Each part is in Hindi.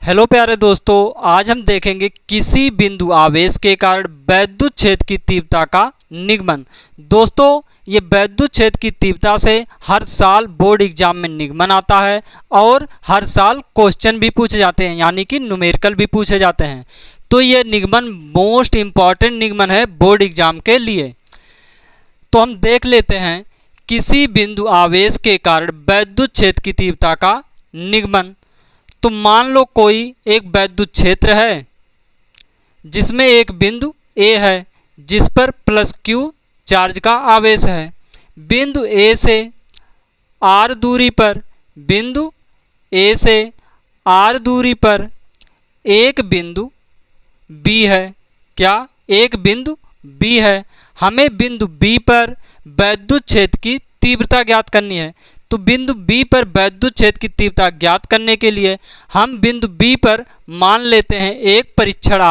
हेलो प्यारे दोस्तों, आज हम देखेंगे किसी बिंदु आवेश के कारण वैद्युत क्षेत्र की तीव्रता का निगमन। दोस्तों, ये वैद्युत क्षेत्र की तीव्रता से हर साल बोर्ड एग्जाम में निगमन आता है और हर साल क्वेश्चन भी पूछे जाते हैं, यानी कि न्यूमेरिकल भी पूछे जाते हैं। तो ये निगमन मोस्ट इम्पॉर्टेंट निगमन है बोर्ड एग्जाम के लिए। तो हम देख लेते हैं किसी बिंदु आवेश के कारण वैद्युत क्षेत्र की तीव्रता का निगमन। तो मान लो कोई एक वैद्युत क्षेत्र है जिसमें एक बिंदु A है जिस पर प्लस Q चार्ज का आवेश है। बिंदु A से R दूरी पर बिंदु A से R दूरी पर एक बिंदु B है। क्या एक बिंदु B है? हमें बिंदु B पर वैद्युत क्षेत्र की तीव्रता ज्ञात करनी है। तो बिंदु B पर वैद्युत क्षेत्र की तीव्रता ज्ञात करने के लिए हम बिंदु B पर मान लेते हैं एक परीक्षण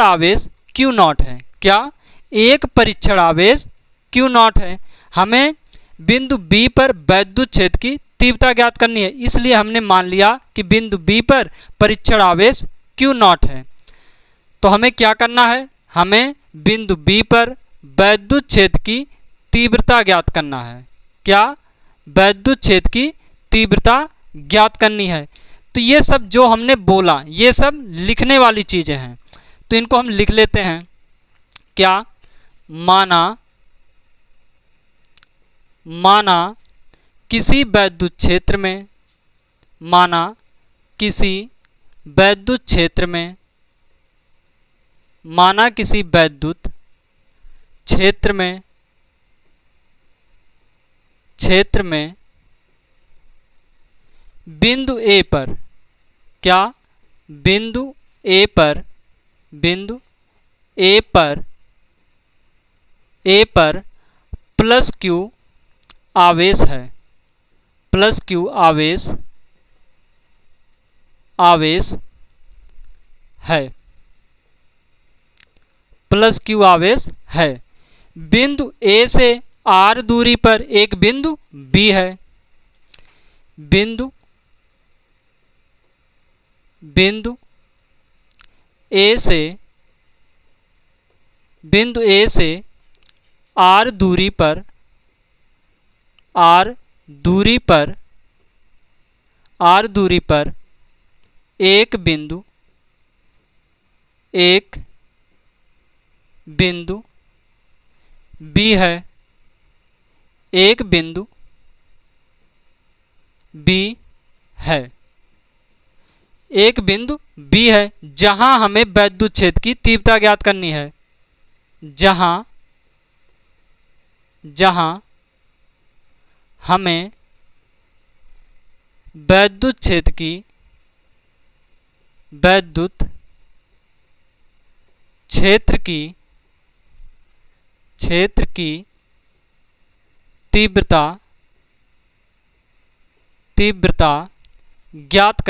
आवेश Q नॉट है। क्या एक परीक्षण आवेश Q नॉट है? हमें बिंदु B पर वैद्युत क्षेत्र की तीव्रता ज्ञात करनी है, इसलिए हमने मान लिया कि बिंदु B पर परीक्षण आवेश Q नॉट है। तो हमें क्या करना है? हमें बिंदु B पर वैद्युत क्षेत्र की तीव्रता ज्ञात करना है। क्या? वैद्युत क्षेत्र की तीव्रता ज्ञात करनी है। तो ये सब जो हमने बोला ये सब लिखने वाली चीज़ें हैं, तो इनको हम लिख लेते हैं। क्या? माना किसी वैद्युत क्षेत्र में माना किसी वैद्युत क्षेत्र में माना किसी वैद्युत क्षेत्र में बिंदु A पर क्या बिंदु A पर प्लस Q आवेश है। प्लस Q आवेश है। प्लस Q आवेश है। बिंदु A से R दूरी पर एक बिंदु B है। बिंदु A से R दूरी पर एक बिंदु B है। एक बिंदु B है। एक बिंदु B है जहां हमें वैद्युत क्षेत्र की तीव्रता ज्ञात करनी है। जहां हमें वैद्युत क्षेत्र की तीव्रता ज्ञात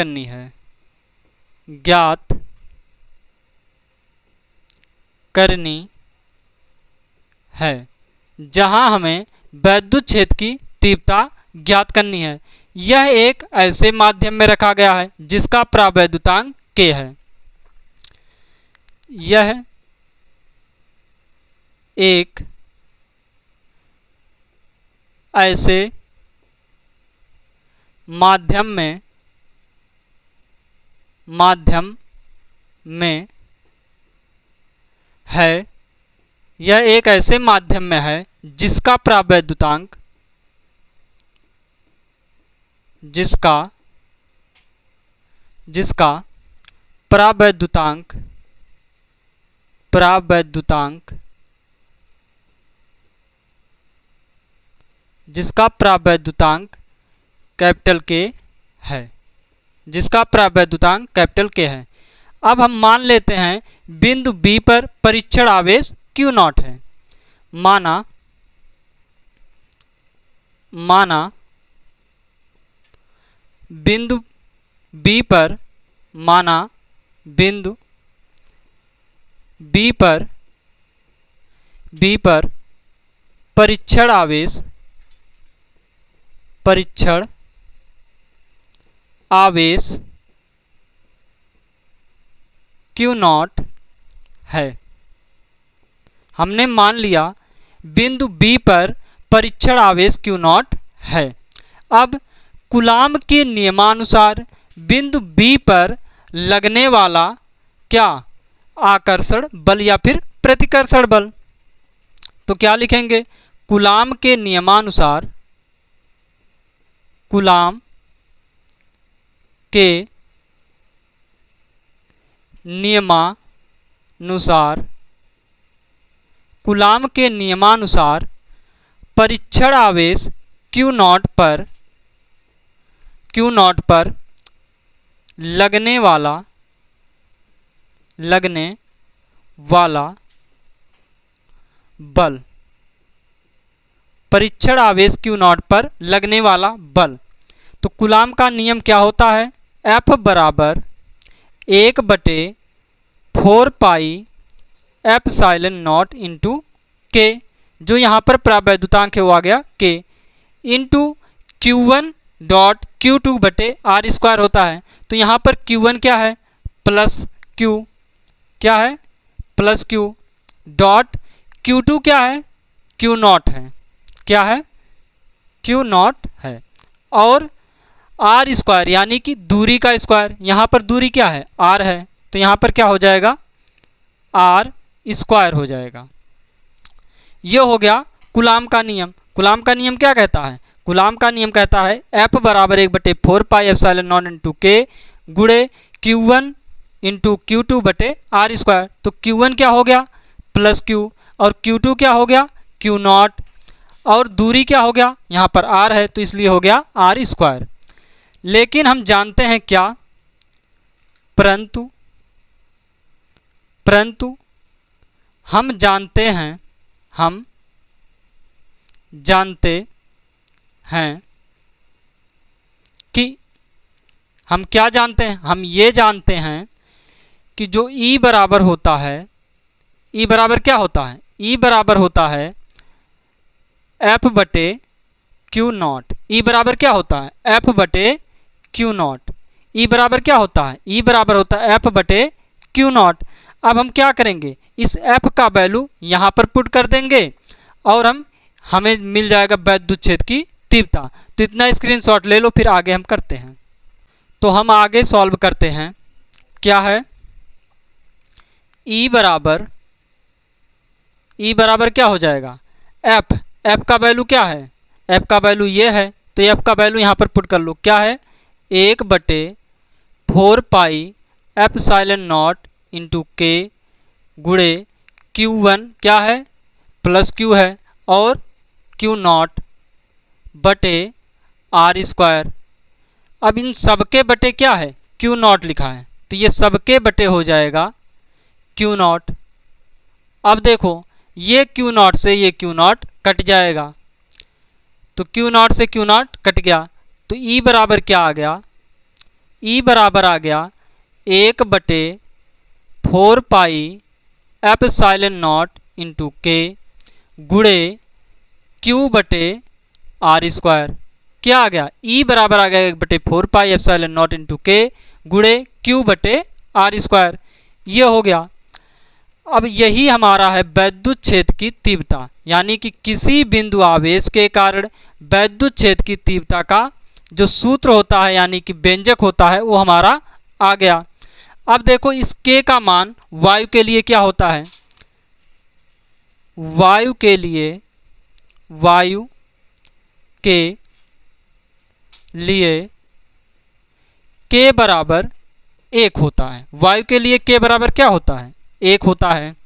करनी है। जहां हमें वैद्युत क्षेत्र की तीव्रता ज्ञात करनी है। यह एक ऐसे माध्यम में रखा गया है जिसका प्रावैद्युतांक K है। यह एक ऐसे माध्यम में है। यह एक ऐसे माध्यम में है जिसका प्रावैद्युतांक कैपिटल K है। अब हम मान लेते हैं बिंदु B पर परीक्षण आवेश Q नॉट है। माना बिंदु B पर परीक्षण आवेश Q0 है। हमने मान लिया बिंदु B पर परीक्षण आवेश Q0 है। अब कूलाम के नियमानुसार बिंदु B पर लगने वाला क्या आकर्षण बल या फिर प्रतिकर्षण बल, तो क्या लिखेंगे? कूलाम के नियमानुसार, कूलाम के नियमानुसार, कूलाम के नियमानुसार परीक्षण आवेश Q0 पर लगने वाला बल, परीक्षण आवेश Q0 पर लगने वाला बल। तो कूलाम का नियम क्या होता है? F बराबर 1/4 पाई एप्सिलॉन नॉट इंटू के, जो यहाँ पर प्रावैद्युतांक है वो आ गया K, into Q1 dot Q2 बटे R स्क्वायर होता है। तो यहाँ पर Q1 क्या है? प्लस Q, क्या है? प्लस Q, डॉट Q2 क्या है? Q0 है, क्या है? Q0 है, और R स्क्वायर यानी कि दूरी का स्क्वायर, यहाँ पर दूरी क्या है? R है, तो यहाँ पर क्या हो जाएगा? R स्क्वायर हो जाएगा। ये हो गया कूलाम का नियम। कूलाम का नियम क्या कहता है? कूलाम का नियम कहता है F बराबर 1/4 पाई एप्सिलॉन नॉट इंटू के गुणे Q1 इंटू Q2 बटे R स्क्वायर। तो Q1 क्या हो गया? प्लस Q, और Q2 क्या हो गया? Q0, और दूरी क्या हो गया? यहाँ पर R है, तो इसलिए हो गया R स्क्वायर। लेकिन हम जानते हैं क्या? परंतु हम जानते हैं कि हम क्या जानते हैं? हम ये जानते हैं कि जो E बराबर होता है, E बराबर क्या होता है? E बराबर होता है F बटे Q0। E बराबर क्या होता है? F बटे Q0। E बराबर क्या होता है? E बराबर होता है F बटे Q0। अब हम क्या करेंगे? इस F का वैल्यू यहाँ पर पुट कर देंगे और हमें मिल जाएगा वैद्युत क्षेत्र की तीव्रता। तो इतना स्क्रीनशॉट ले लो, फिर आगे हम करते हैं। तो हम आगे सॉल्व करते हैं। क्या है? E बराबर क्या हो जाएगा? F का वैल्यू क्या है? F का वैल्यू ये है, तो F का वैल्यू यहाँ पर पुट कर लो। क्या है? 1/4 पाई एप्सिलॉन नॉट इंटू के गुणे Q1 क्या है? प्लस Q है, और Q0 बटे R स्क्वायर। अब इन सबके बटे क्या है? Q0 लिखा है, तो ये सबके बटे हो जाएगा Q0। अब देखो, ये Q0 से ये Q0 कट जाएगा, तो Q0 से Q0 कट गया, तो E बराबर क्या आ गया? E बराबर आ गया 1/4 पाई एप्सिलॉन नॉट इंटू के गुणे Q बटे R स्क्वायर। क्या आ गया? E बराबर आ गया 1/4 पाई एप्सिलॉन नॉट इंटू के गुणे Q बटे R स्क्वायर। ये हो गया। अब यही हमारा है वैद्युत क्षेत्र की तीव्रता, यानी कि किसी बिंदु आवेश के कारण वैद्युत क्षेत्र की तीव्रता का जो सूत्र होता है, यानी कि व्यंजक होता है, वो हमारा आ गया। अब देखो, इस K का मान वायु के लिए क्या होता है? वायु के लिए K बराबर 1 होता है। वायु के लिए K बराबर क्या होता है? 1 होता है।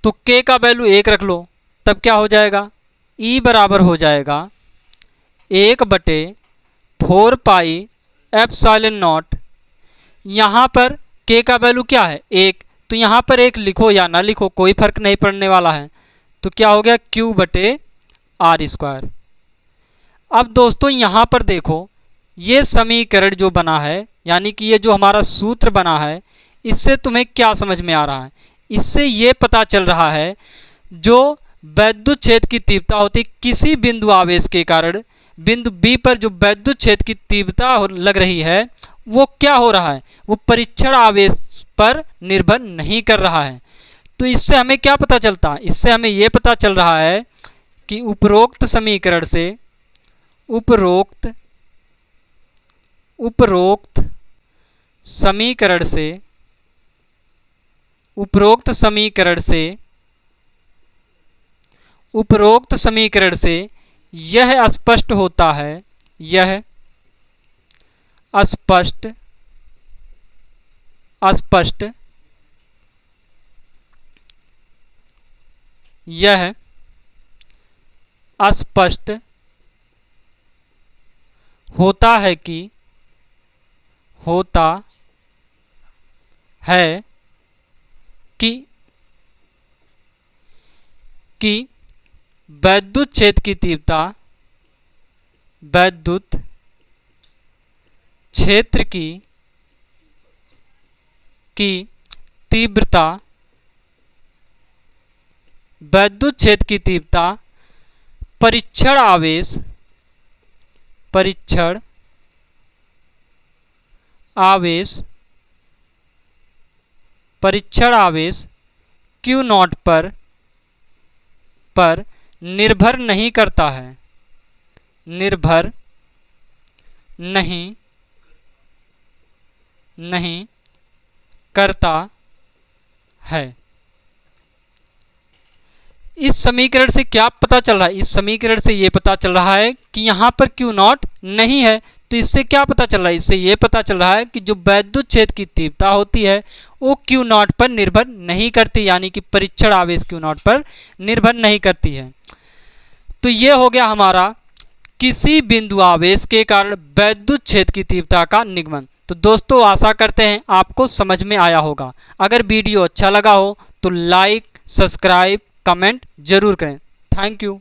तो K का वैल्यू 1 रख लो, तब क्या हो जाएगा? E बराबर हो जाएगा 1/4 पाई एप्सिलॉन नॉट। यहाँ पर K का वैल्यू क्या है? 1, तो यहाँ पर 1 लिखो या ना लिखो, कोई फर्क नहीं पड़ने वाला है। तो क्या हो गया? Q बटे R स्क्वायर। अब दोस्तों यहाँ पर देखो, ये समीकरण जो बना है, यानी कि ये जो हमारा सूत्र बना है, इससे तुम्हें क्या समझ में आ रहा है? इससे ये पता चल रहा है जो वैद्युत क्षेत्र की तीव्रता होती है किसी बिंदु आवेश के कारण बिंदु बी पर जो वैद्युत क्षेत्र की तीव्रता लग रही है वो क्या हो रहा है, वो परीक्षण आवेश पर निर्भर नहीं कर रहा है। तो इससे हमें क्या पता चलता है, इससे हमें ये पता चल रहा है कि उपरोक्त समीकरण से उपरोक्त समीकरण से यह स्पष्ट होता है, यह स्पष्ट होता है कि वैद्युत क्षेत्र की तीव्रता वैद्युत क्षेत्र की तीव्रता परीक्षण आवेश Q नॉट पर निर्भर नहीं करता है। इस समीकरण से क्या पता चल रहा है, इस समीकरण से ये पता चल रहा है कि यहाँ पर Q नॉट नहीं है। तो इससे क्या पता चल रहा है, इससे ये पता चल रहा है कि जो वैद्युत क्षेत्र की तीव्रता होती है वो Q नॉट पर निर्भर नहीं करती, यानी कि परीक्षण आवेश Q नॉट पर निर्भर नहीं करती है। तो ये हो गया हमारा किसी बिंदु आवेश के कारण वैद्युत क्षेत्र की तीव्रता का निगमन। तो दोस्तों आशा करते हैं आपको समझ में आया होगा। अगर वीडियो अच्छा लगा हो तो लाइक, सब्सक्राइब, कमेंट जरूर करें। Thank you.